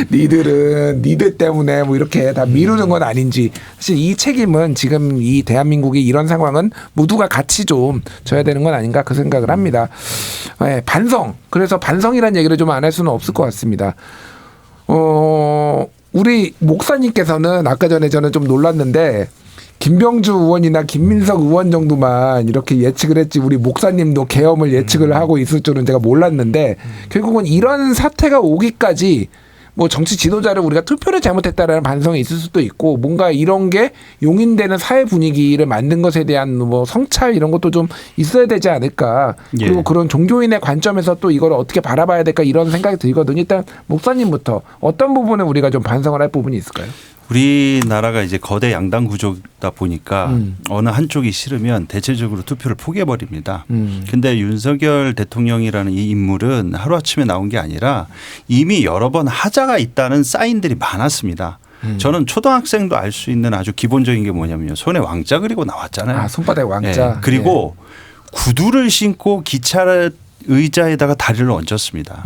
니들은 니들 때문에 뭐 이렇게 다 미루는 건 아닌지 사실 이 책임은 지금 이 대한민국이 이런 상황은 모두가 같이 좀 져야 되는 건 아닌가 그 생각을 합니다. 네, 반성. 그래서 반성이라는 얘기를 좀 안 할 수는 없을 것 같습니다. 우리 목사님께서는 아까 전에 저는 좀 놀랐는데 김병주 의원이나 김민석 의원 정도만 이렇게 예측을 했지 우리 목사님도 계엄을 예측을 하고 있을 줄은 제가 몰랐는데 결국은 이런 사태가 오기까지 뭐 정치 지도자를 우리가 투표를 잘못했다라는 반성이 있을 수도 있고 뭔가 이런 게 용인되는 사회 분위기를 만든 것에 대한 뭐 성찰 이런 것도 좀 있어야 되지 않을까. 그리고 예. 그런 종교인의 관점에서 또 이걸 어떻게 바라봐야 될까 이런 생각이 들거든요. 일단 목사님부터 어떤 부분에 우리가 좀 반성을 할 부분이 있을까요? 우리나라가 이제 거대 양당 구조다 보니까 어느 한쪽이 싫으면 대체적으로 투표를 포기해버립니다. 근데 윤석열 대통령이라는 이 인물은 하루아침에 나온 게 아니라 이미 여러 번 하자가 있다는 사인들이 많았습니다. 저는 초등학생도 알 수 있는 아주 기본적인 게 뭐냐면요. 손에 왕자 그리고 나왔잖아요. 아, 손바닥에 왕자. 예. 그리고 구두를 신고 기차를 의자에다가 다리를 얹었습니다.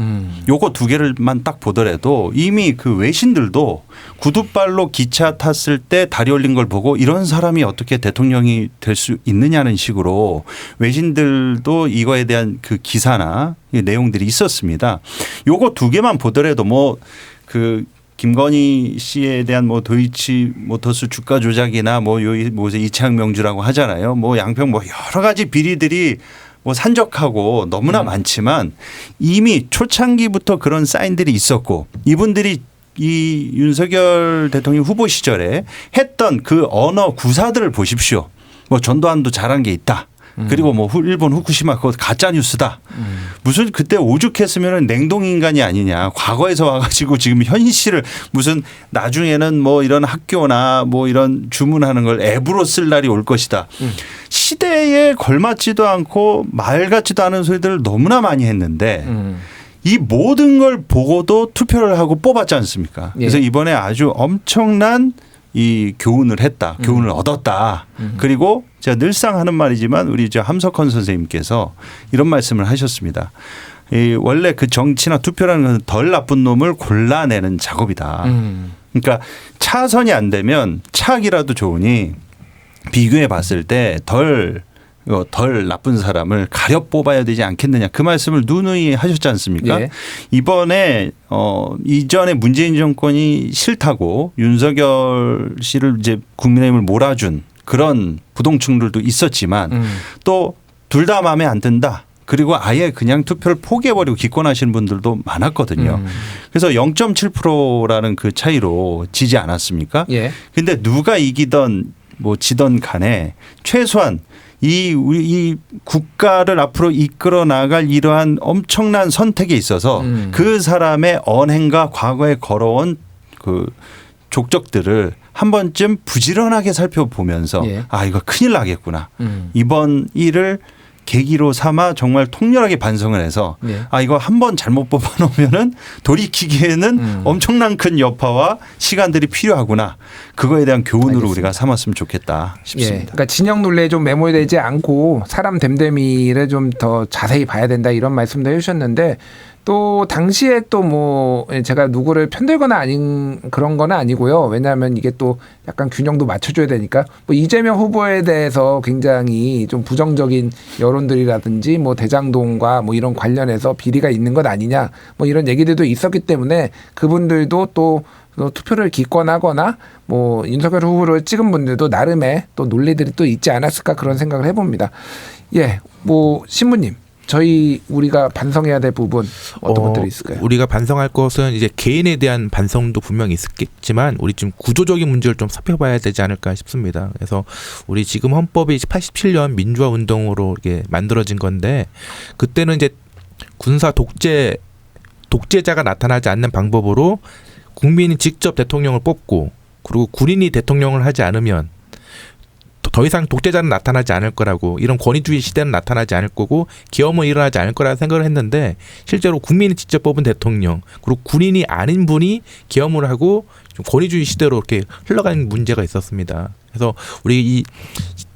요거 두 개를만 딱 보더라도 이미 그 외신들도 구두발로 기차 탔을 때 다리 올린 걸 보고 이런 사람이 어떻게 대통령이 될 수 있느냐는 식으로 외신들도 이거에 대한 그 기사나 내용들이 있었습니다. 요거 두 개만 보더라도 뭐 그 김건희 씨에 대한 뭐 도이치 모터스 주가 조작이나 뭐 이창 명주라고 하잖아요. 뭐 양평 뭐 여러 가지 비리들이 뭐 산적하고 너무나 많지만 이미 초창기부터 그런 사인들이 있었고 이분들이 이 윤석열 대통령 후보 시절에 했던 그 언어 구사들을 보십시오. 뭐 전두환도 잘한 게 있다. 그리고 뭐 일본 후쿠시마 그거 가짜 뉴스다. 무슨 그때 오죽했으면 냉동인간이 아니냐. 과거에서 와가지고 지금 현실을 무슨 나중에는 뭐 이런 학교나 뭐 이런 주문하는 걸 앱으로 쓸 날이 올 것이다. 시대에 걸맞지도 않고 말 같지도 않은 소리들을 너무나 많이 했는데 이 모든 걸 보고도 투표를 하고 뽑았지 않습니까? 그래서 이번에 아주 엄청난 이 교훈을 했다. 교훈을 얻었다. 그리고 제가 늘상 하는 말이지만 우리 저 함석헌 선생님께서 이런 말씀을 하셨습니다. 이 원래 그 정치나 투표라는 것은 덜 나쁜 놈을 골라내는 작업이다. 그러니까 차선이 안 되면 차악이라도 좋으니 비교해 봤을 때 덜 나쁜 사람을 가려 뽑아야 되지 않겠느냐 그 말씀을 누누이 하셨지 않습니까? 예. 이번에 이전에 문재인 정권이 싫다고 윤석열 씨를 이제 국민의힘을 몰아준 그런 부동층들도 있었지만 또 둘 다 마음에 안 든다. 그리고 아예 그냥 투표를 포기해버리고 기권하시는 분들도 많았거든요. 그래서 0.7%라는 그 차이로 지지 않았습니까? 예. 근데 누가 이기던 뭐 지던 간에 최소한 이 국가를 앞으로 이끌어 나갈 이러한 엄청난 선택에 있어서 그 사람의 언행과 과거에 걸어온 그 족적들을 한 번쯤 부지런하게 살펴보면서 예. 아 이거 큰일 나겠구나. 이번 일을 계기로 삼아 정말 통렬하게 반성을 해서 네. 아 이거 한 번 잘못 뽑아놓으면은 돌이키기에는 엄청난 큰 여파와 시간들이 필요하구나. 그거에 대한 교훈으로 알겠습니다. 우리가 삼았으면 좋겠다 싶습니다. 예. 그러니까 진영 논리에 좀 매몰되지 않고 사람 됨됨이를 좀 더 자세히 봐야 된다 이런 말씀도 해주셨는데 또 당시에 또 뭐 제가 누구를 편들거나 아닌 그런 건 아니고요. 왜냐하면 이게 또 약간 균형도 맞춰줘야 되니까 뭐 이재명 후보에 대해서 굉장히 좀 부정적인 여론들이라든지 뭐 대장동과 뭐 이런 관련해서 비리가 있는 것 아니냐 뭐 이런 얘기들도 있었기 때문에 그분들도 또 투표를 기권하거나 뭐 윤석열 후보를 찍은 분들도 나름의 또 논리들이 또 있지 않았을까 그런 생각을 해봅니다. 예, 뭐 신부님. 우리가 반성해야 될 부분 어떤 것들이 있을까요? 우리가 반성할 것은 이제 개인에 대한 반성도 분명히 있겠지만 우리 좀 구조적인 문제를 좀 살펴봐야 되지 않을까 싶습니다. 그래서 우리 지금 헌법이 87년 민주화 운동으로 이렇게 만들어진 건데 그때는 이제 군사 독재자가 나타나지 않는 방법으로 국민이 직접 대통령을 뽑고 그리고 군인이 대통령을 하지 않으면 더 이상 독재자는 나타나지 않을 거라고 이런 권위주의 시대는 나타나지 않을 거고 계엄은 일어나지 않을 거라는 생각을 했는데 실제로 국민이 직접 뽑은 대통령 그리고 군인이 아닌 분이 계엄을 하고 좀 권위주의 시대로 이렇게 흘러가는 문제가 있었습니다. 그래서 우리 이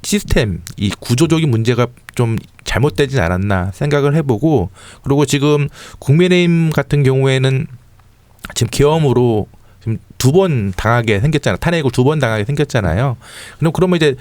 시스템, 이 구조적인 문제가 좀 잘못되진 않았나 생각을 해보고 그리고 지금 국민의힘 같은 경우에는 지금 계엄으로 지금 2번 당하게 생겼잖아요. 탄핵을 2번 당하게 생겼잖아요. 그러면 이제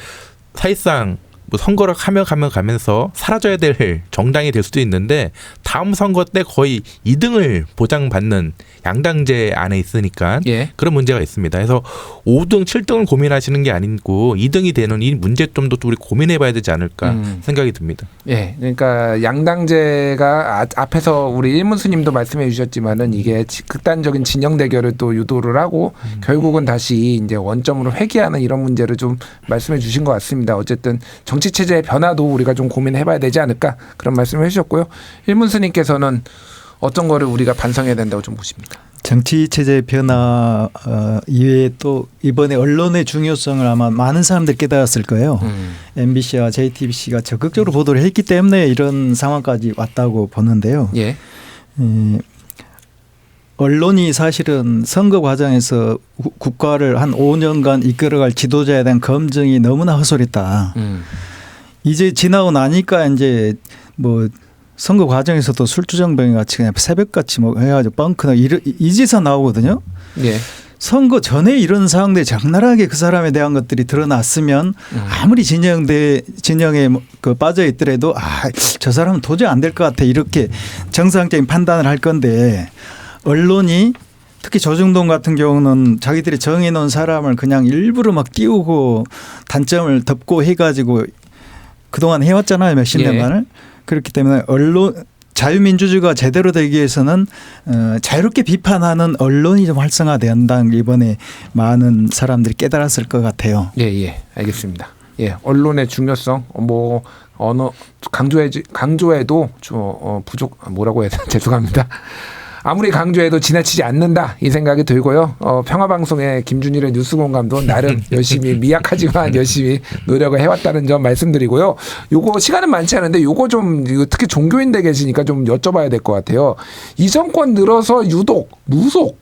사실상 뭐 선거를 가면서 사라져야 될 정당이 될 수도 있는데 다음 선거 때 거의 2등을 보장받는 양당제 안에 있으니까 예. 그런 문제가 있습니다. 그래서 5등, 7등을 고민하시는 게 아니고 2등이 되는 이 문제점도 또 우리 고민해봐야 되지 않을까 생각이 듭니다. 예, 그러니까 양당제가 앞에서 우리 일문수님도 말씀해 주셨지만은 이게 극단적인 진영 대결을 또 유도를 하고 결국은 다시 이제 원점으로 회귀하는 이런 문제를 좀 말씀해 주신 것 같습니다. 어쨌든 정치 체제의 변화도 우리가 좀 고민해봐야 되지 않을까 그런 말씀을 해주셨고요. 일문수님께서는 어떤 거를 우리가 반성해야 된다고 좀 보십니까? 정치 체제 변화 이외에 또 이번에 언론의 중요성을 아마 많은 사람들이 깨달았을 거예요. MBC와 JTBC가 적극적으로 보도를 했기 때문에 이런 상황까지 왔다고 보는데요. 예. 언론이 사실은 선거 과정에서 국가를 한 5년간 이끌어갈 지도자에 대한 검증이 너무나 허술했다. 이제 지나고 나니까 이제 뭐 선거 과정에서도 술주정뱅이 같이 그냥 새벽같이 뭐 해가지고 뻥크나 이 짓이 나오거든요. 예. 선거 전에 이런 상황들이 적나라하게 그 사람에 대한 것들이 드러났으면 아무리 진영에 그 빠져 있더라도 저 사람은 도저히 안 될 것 같아 이렇게 정상적인 판단을 할 건데 언론이 특히 조중동 같은 경우는 자기들이 정해놓은 사람을 그냥 일부러 막 띄우고 단점을 덮고 해가지고 그동안 해왔잖아요. 몇십 년간을. 그렇기 때문에 자유민주주의가 제대로 되기 위해서는 자유롭게 비판하는 언론이 좀 활성화된다는 게 이번에 많은 사람들이 깨달았을 것 같아요. 예, 알겠습니다. 예, 언론의 중요성 뭐 어느 강조해도 부족 뭐라고 해야 되나 죄송합니다. 아무리 강조해도 지나치지 않는다 이 생각이 들고요. 평화방송의 김준일의 뉴스공감도 나름 열심히 미약하지만 열심히 노력을 해왔다는 점 말씀드리고요. 요거 시간은 많지 않은데 요거 좀 특히 종교인들 계시니까 좀 여쭤봐야 될 것 같아요. 이 정권 들어서 유독 무속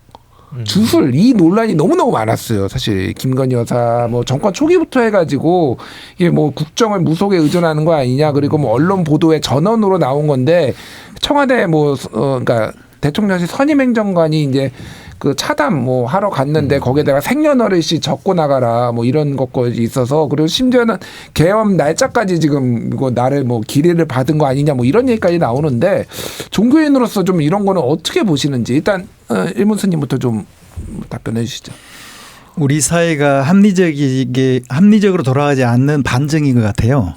주술 이 논란이 너무너무 많았어요. 사실 김건희 여사 뭐 정권 초기부터 해가지고 이게 뭐 국정을 무속에 의존하는 거 아니냐 그리고 뭐 언론 보도에 전원으로 나온 건데 청와대 그러니까 대통령실 선임행정관이 이제 그 차담 뭐 하러 갔는데 거기에다가 생년월일씩 적고 나가라 뭐 이런 것까지 있어서 그리고 심지어는 계엄 날짜까지 지금 이거 나를 뭐 기회를 받은 거 아니냐 뭐 이런 얘기까지 나오는데 종교인으로서 좀 이런 거는 어떻게 보시는지 일단 일문스님부터 좀 답변해 주시죠. 우리 사회가 합리적으로 돌아가지 않는 반증인 것 같아요.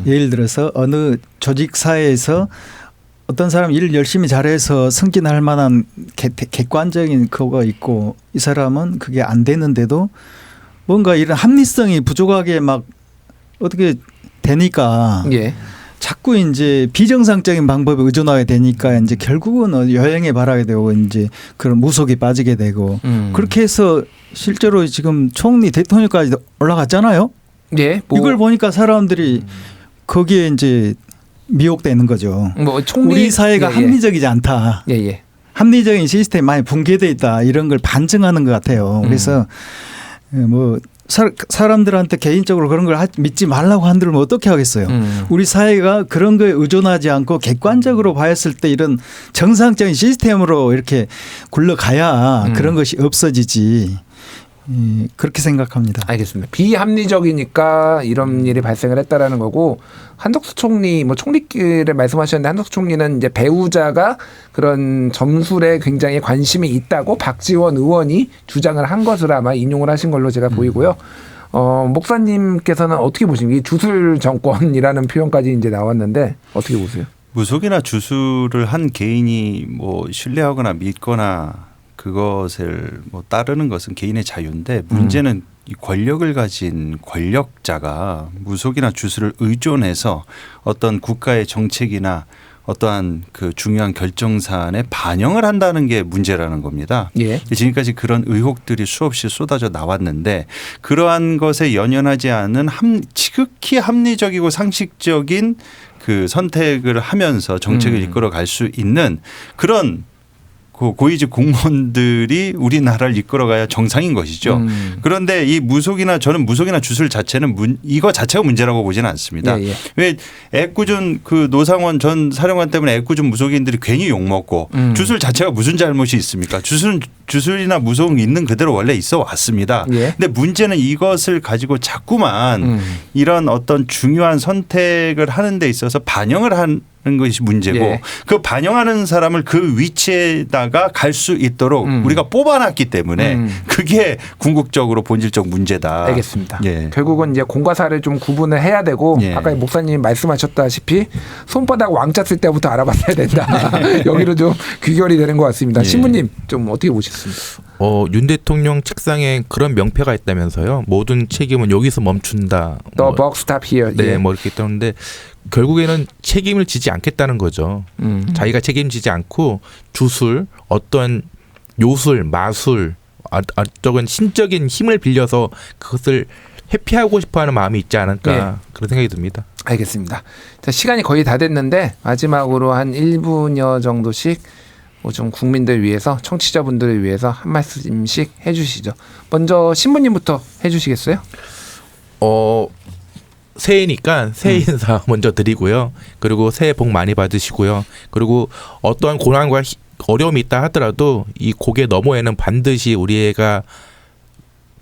예를 들어서 어느 조직 사회에서 어떤 사람 일을 열심히 잘해서 승진할 만한 객관적인 그거가 있고 이 사람은 그게 안 되는데도 뭔가 이런 합리성이 부족하게 막 어떻게 되니까 예. 자꾸 이제 비정상적인 방법에 의존하게 되니까 이제 결국은 여행에 바라게 되고 이제 그런 무속에 빠지게 되고 그렇게 해서 실제로 지금 총리 대통령까지 올라갔잖아요. 예. 이걸 보니까 사람들이 거기에 이제 미혹되는 거죠. 뭐 총리 우리 사회가 합리적이지 않다. 예. 합리적인 시스템이 많이 붕괴되어 있다. 이런 걸 반증하는 것 같아요. 그래서 뭐 사람들한테 개인적으로 그런 걸 믿지 말라고 한들면 어떻게 하겠어요. 우리 사회가 그런 거에 의존하지 않고 객관적으로 봤을 때 이런 정상적인 시스템으로 이렇게 굴러가야 그런 것이 없어지지. 그렇게 생각합니다. 알겠습니다. 비합리적이니까 이런 일이 발생을 했다라는 거고 한덕수 총리 뭐 총리끼를 말씀하셨는데 한덕수 총리는 이제 배우자가 그런 점술에 굉장히 관심이 있다고 박지원 의원이 주장을 한 것을 아마 인용을 하신 걸로 제가 보이고요. 목사님께서는 어떻게 보십니까? 이 주술 정권이라는 표현까지 이제 나왔는데 어떻게 보세요? 무속이나 주술을 한 개인이 뭐 신뢰하거나 믿거나 그것을 뭐 따르는 것은 개인의 자유인데 문제는 이 권력을 가진 권력자가 무속이나 주술을 의존해서 어떤 국가의 정책이나 어떠한 그 중요한 결정사안에 반영을 한다는 게 문제라는 겁니다. 예. 지금까지 그런 의혹들이 수없이 쏟아져 나왔는데 그러한 것에 연연하지 않은 지극히 합리적이고 상식적인 그 선택을 하면서 정책을 이끌어갈 수 있는 그런 고위직 공무원들이 우리나라를 이끌어가야 정상인 것이죠. 그런데 이 저는 무속이나 주술 자체는 이거 자체가 문제라고 보지는 않습니다. 예. 왜 애꿎은 그 노상원 전 사령관 때문에 애꿎은 무속인들이 괜히 욕먹고 주술 자체가 무슨 잘못이 있습니까? 주술이나 무속은 있는 그대로 원래 있어 왔습니다. 예. 근데 문제는 이것을 가지고 자꾸만 이런 어떤 중요한 선택을 하는 데 있어서 반영을 하는 것이 문제고 예. 그 반영하는 사람을 그 위치에다가 갈 수 있도록 우리가 뽑아놨기 때문에 그게 궁극적으로 본질적 문제다. 알겠습니다. 예. 결국은 이제 공과사를 좀 구분을 해야 되고 예. 아까 목사님 말씀하셨다시피 손바닥 왕자 쓸 때부터 알아봤어야 된다. 여기로 좀 귀결이 되는 것 같습니다. 예. 신부님 좀 어떻게 보셨습니까? 윤 대통령 책상에 그런 명패가 있다면서요. 모든 책임은 여기서 멈춘다. The buck stop here. 네, 예. 뭐 이렇게 했다는데 결국에는 책임을 지지 않겠다는 거죠. 자기가 책임지지 않고 주술, 어떤 요술, 마술, 어떤 신적인 힘을 빌려서 그것을 회피하고 싶어하는 마음이 있지 않을까 네. 그런 생각이 듭니다. 알겠습니다. 자, 시간이 거의 다 됐는데 마지막으로 한 1분여 정도씩 뭐 좀 국민들 위해서 청취자분들을 위해서 한 말씀씩 해주시죠. 먼저 신부님부터 해주시겠어요? 새해니까 새해 인사 먼저 드리고요. 그리고 새해 복 많이 받으시고요. 그리고 어떠한 고난과 어려움이 있다 하더라도 이 고개 너머에는 반드시 우리가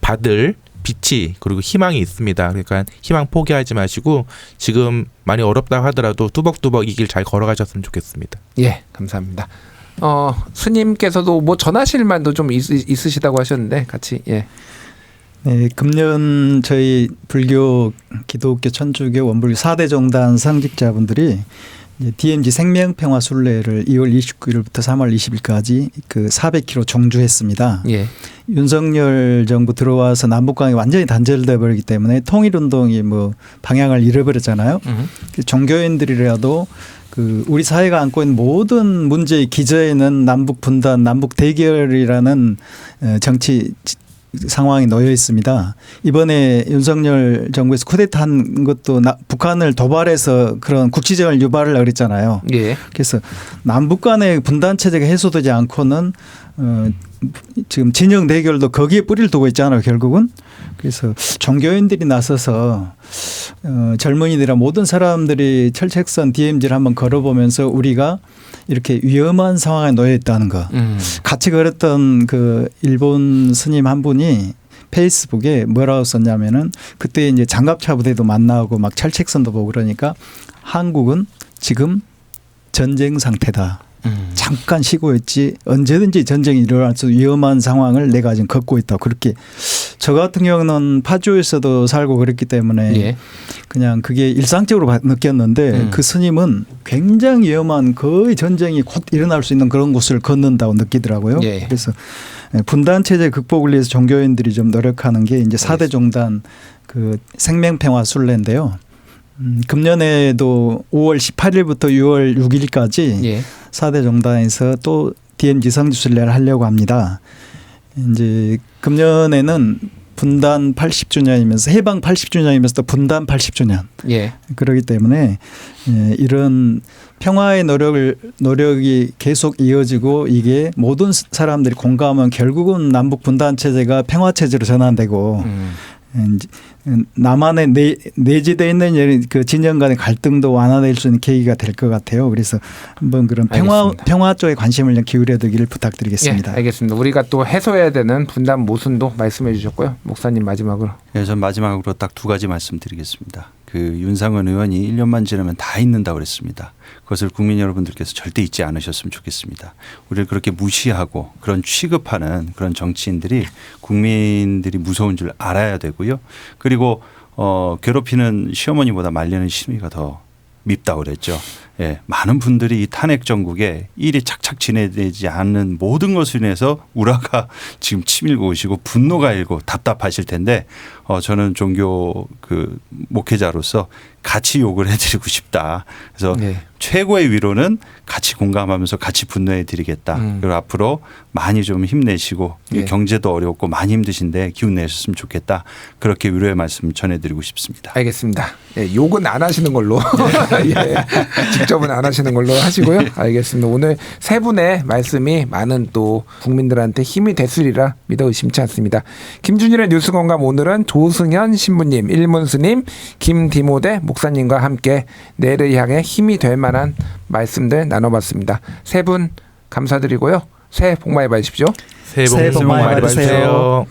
받을 빛이 그리고 희망이 있습니다. 그러니까 희망 포기하지 마시고 지금 많이 어렵다고 하더라도 뚜벅뚜벅 이 길 잘 걸어가셨으면 좋겠습니다. 예, 감사합니다. 스님께서도 뭐 전하실 말도 좀 있으시다고 하셨는데 같이 예. 네, 금년 저희 불교, 기독교, 천주교, 원불교 4대 정단 상직자분들이 이제 DMZ 생명평화 순례를 2월 29일부터 3월 20일까지 그 400km 정주했습니다. 예. 윤석열 정부 들어와서 남북관계 완전히 단절돼 버리기 때문에 통일운동이 뭐 방향을 잃어버렸잖아요. 종교인들이라도 그 우리 사회가 안고 있는 모든 문제의 기저에는 남북 분단, 남북 대결이라는 정치 상황이 놓여 있습니다. 이번에 윤석열 정부에서 쿠데타한 것도 북한을 도발해서 그런 국지전을 유발하려고 그랬잖아요. 예. 그래서 남북 간의 분단 체제가 해소되지 않고는 지금 진영 대결도 거기에 뿌리를 두고 있잖아요. 결국은. 그래서 종교인들이 나서서 젊은이들이나 모든 사람들이 철책선 DMZ를 한번 걸어보면서 우리가 이렇게 위험한 상황에 놓여 있다는 거. 같이 걸었던 그 일본 스님 한 분이 페이스북에 뭐라고 썼냐면은 그때 이제 장갑차 부대도 만나고 막 철책선도 보고 그러니까 한국은 지금 전쟁 상태다. 잠깐 쉬고 있지 언제든지 전쟁이 일어날 수 위험한 상황을 내가 지금 겪고 있다. 그렇게 저 같은 경우는 파주에서도 살고 그랬기 때문에 예. 그냥 그게 일상적으로 느꼈는데 그 스님은 굉장히 위험한 거의 전쟁이 곧 일어날 수 있는 그런 곳을 걷는다고 느끼더라고요. 예. 그래서 분단 체제 극복을 위해서 종교인들이 좀 노력하는 게 이제 4대 종단 그 생명평화 순례인데요. 금년에도 5월 18일부터 6월 6일까지 예. 4대 종단에서 또 DMZ 성지순례를 하려고 합니다. 이제 금년에는 분단 80주년이면서 해방 80주년이면서 또 분단 80주년. 예. 그렇기 때문에 이런 평화의 노력이 계속 이어지고 이게 모든 사람들이 공감하면 결국은 남북 분단 체제가 평화 체제로 전환되고 남한에 내재되어 있는 그 진영 간의 갈등도 완화될 수 있는 계기가 될 것 같아요. 그래서 한번 그런 평화 쪽에 관심을 좀 기울여 두기를 부탁드리겠습니다. 예, 알겠습니다. 우리가 또 해소해야 되는 분단 모순도 말씀해 주셨고요. 목사님 마지막으로. 네, 전 마지막으로 딱 두 가지 말씀드리겠습니다. 그 윤상은 의원이 1년만 지나면 다 잊는다고 그랬습니다. 그것을 국민 여러분들께서 절대 잊지 않으셨으면 좋겠습니다. 우리를 그렇게 무시하고 그런 취급하는 그런 정치인들이 국민들이 무서운 줄 알아야 되고요. 그리고 괴롭히는 시어머니보다 말리는 시누이가 더 밉다고 그랬죠. 예, 많은 분들이 이 탄핵 정국에 일이 착착 진행되지 않는 모든 것으로 인해서 우라가 지금 치밀고 오시고 분노가 일고 답답하실 텐데 저는 종교 그 목회자로서 같이 욕을 해드리고 싶다. 그래서 네. 최고의 위로는 같이 공감하면서 같이 분노해 드리겠다. 그리고 앞으로 많이 좀 힘내시고 네. 경제도 어렵고 많이 힘드신데 기운 내셨으면 좋겠다. 그렇게 위로의 말씀 전해드리고 싶습니다. 알겠습니다. 예, 욕은 안 하시는 걸로. 예, 직접은 안 하시는 걸로 하시고요. 알겠습니다. 오늘 세 분의 말씀이 많은 또 국민들한테 힘이 됐으리라 믿어 의심치 않습니다. 김준일의 뉴스공감 오늘은 조승현 신부님, 일문스님, 김디모데 목사님과 함께 내일을 향해 힘이 될 만한 말씀들 나눠봤습니다. 세 분 감사드리고요. 새해 복 많이 받으십시오. 새해 복 많이 받으세요.